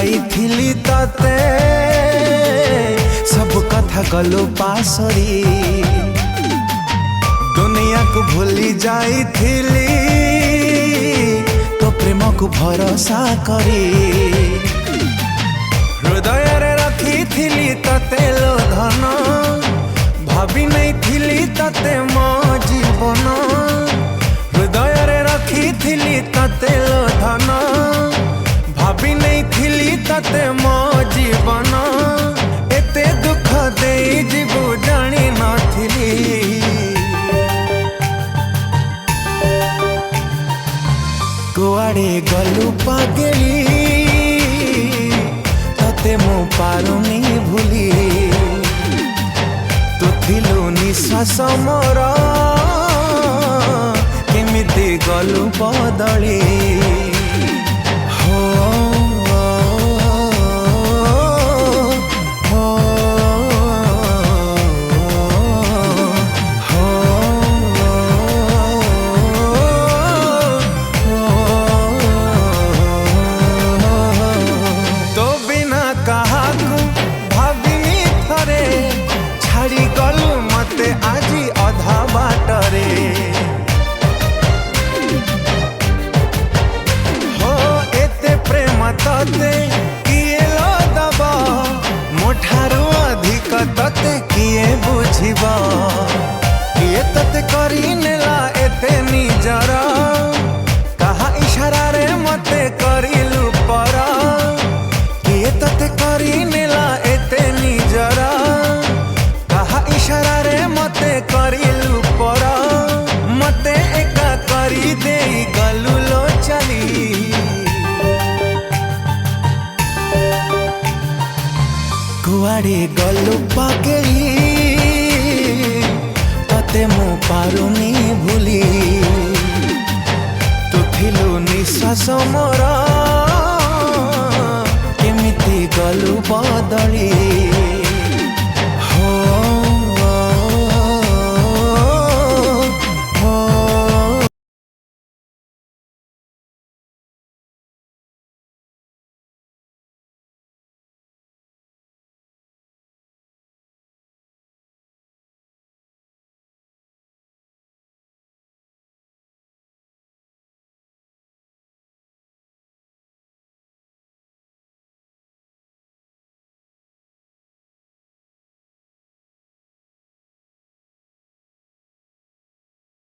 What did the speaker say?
पाइथिली तते सब कथा कलु पासरी दुनिया को भूली जाइथिली तो प्रेम को भरोसा करी हृदय रे रखी तते लो धन भाभी नहीं थिली तते मो जीवन हृदय रे रखी तते लो धन भाभी नहीं थिली तते मो जीवन एते दुख दे जीवु जानी नथिली कुआड़े गलु पागेली तते मु पारुनी भूली तू थिलु निश्वास मोर केमिति गलु बदली आजी अधा बाटरे हो एते प्रेम तते किए लो दबा मोठारू अधिक तते किए बुझिबा किए तते करी नेला एते निजर कहा इशारा रे मते करिलु पर किए तते करी नेला एते निजर इशारा रे मते करिलु पर मते एका करी दे गलु लो चली कुआड़े गलु पागे